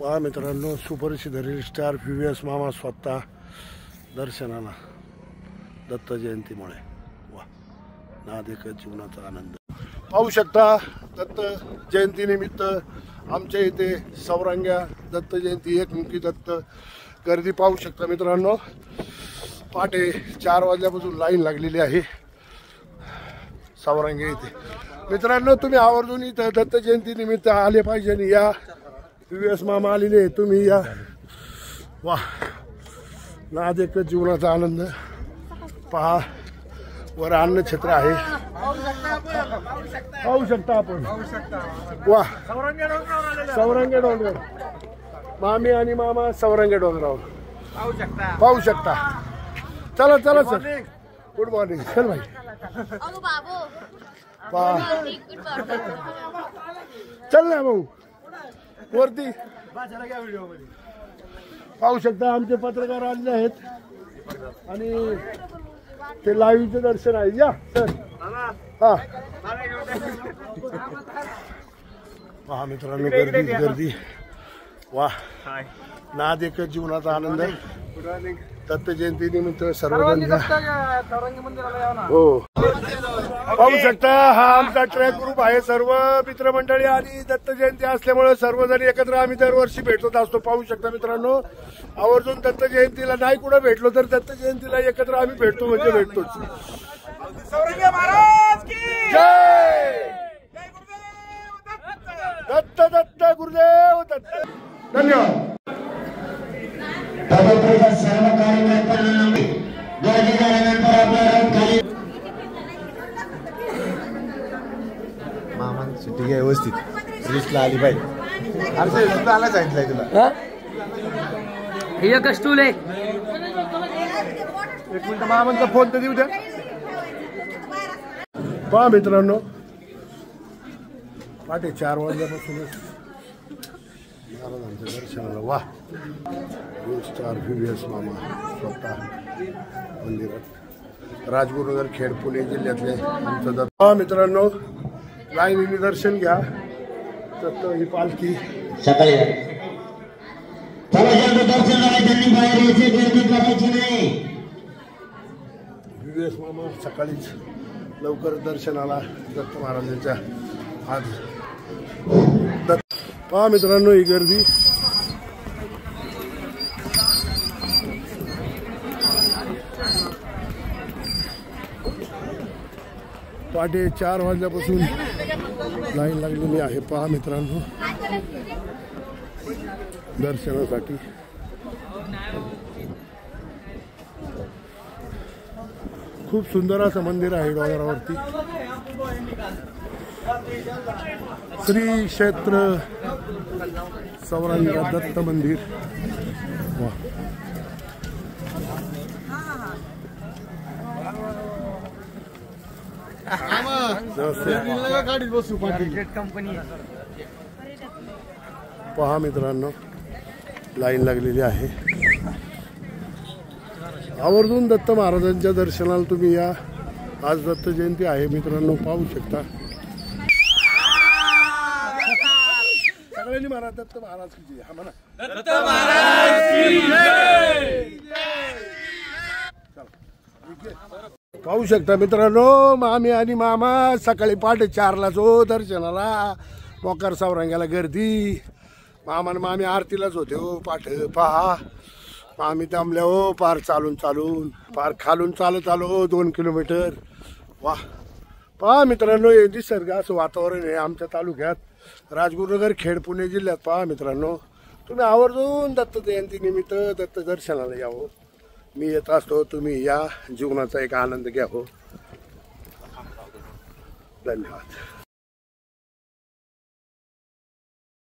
पहा मित्रांनो, superstar reel star VVS मामा स्वतः दर्शनाला दत्त जयंतीमुळे. वा, नादेक जीवनाचा आनंद पाहू शकता. दत्त जयंती निमित्त आमच्या इथे सौरंग्या दत्त जयंती एकमुखी दत्त गर्दी पाहू शकता मित्रांनो. पहाटे 4 वाजल्यापासून लाईन लागलेली आहे सौरंग्या इथे. मित्रांनो, तुम्ही आवर्जून इथं दत्त जयंती निमित्त आले पाहिजे. आणि या VVS मामा आलेले, तुम्ही या. वा, नादेक जीवनाचा आनंद पहा. वर अन्न क्षेत्र आहे, पाहू शकता आपण. वा, सौरंगे डोंगर, मामी आणि मामा सौरंगे डोंगरावर पाहू शकता. चला चला सर, गुड मॉर्निंग. चल भाई, चल ना भाऊ वरती. पाहू शकता आमचे पत्रकार आलेले आहेत आणि ते लाईव्हचे दर्शन आहे. या सर. हा पहा मित्रांनो, गर्दी गर्दी. वा, नादेक जीवनाचा आनंद दत्त जयंती निमित्त सर्वजण. हो, पाहू शकता हा आमचा ट्रॅक ग्रुप आहे, सर्व मित्रमंडळी. आणि दत्त जयंती असल्यामुळे सर्वजण एकत्र आम्ही दरवर्षी भेटत असतो. पाहू शकता मित्रांनो, आवर्जून दत्त जयंतीला नाही कुठं भेटलो तर दत्त जयंतीला एकत्र आम्ही भेटतो म्हणजे भेटतोच. दत्त दत्त गुरुदेव दत्त. धन्यवाद. सर्व कार्यकर्त्यांना गर्दी झाल्यानंतर आपल्या खाली मामान सुट्टी घ्या व्यवस्थित. लिस्टला आली पाहिजे. अरे सुद्धा आला सांगितलंय तुला. एक स्टूल आहे. एक मिनिट, मामांचा फोन तर देऊ द्या. पहा मित्रांनो, पहाटे 4 वाजल्यापासूनच महाराजांच्या दर्शनाला. वा, स्टार VVS मामा स्वतः मंदिरात, राजगुरुनगर खेड पुणे जिल्ह्यातले आमचं दत्त. पहा मित्रांनो, लाईनीने दर्शन घ्या. दत्त ही पालखी सकाळी दर्शन आहे, त्यांनी बाहेर यायचे, गर्दी करायची नाही. VVS मामा सकाळीच लवकर दर्शनाला दत्त महाराजांच्या आज दत्त. पहा मित्रांनो, ही गर्दी. पहाटे 4 वाजल्यापासून लाईन लागलेली आहे. पहा मित्रांनो, दर्शनासाठी. खूप सुंदर असं मंदिर आहे डोंगरावरती. श्री क्षेत्र सौरंग्या दत्त मंदिर. वा, पहा मित्रांनो, लाईन लागलेली आहे. आवर्जून दत्त महाराजांच्या दर्शनाला तुम्ही या. आज दत्त जयंती आहे मित्रांनो, पाहू शकता. सगळ्यांनी महाराज दत्त महाराज की जय. हा म्हणा, दत्त महाराज की जय. पाहू शकता मित्रांनो, मामी आणि मामा सकाळी पहाटे 4लाच हो दर्शनाला. मोकार सौरंग्याला गर्दी. मामा आणि मामी आरतीलाच होते हो पाठ. पहा, मामी दमल्या हो पार चालून चालून, पार खालून चालत आलो 2 किलोमीटर. वा, पहा मित्रांनो, हे निसर्ग असं वातावरण आहे आमच्या तालुक्यात, राजगुरुनगर खेड पुणे जिल्ह्यात. पहा मित्रांनो, तुम्ही आवर्जून दत्त जयंती निमित्त दत्त दर्शनाला यावं. मी येत असतो, तुम्ही या. जीवनाचा एक आनंद घ्या हो. धन्यवाद.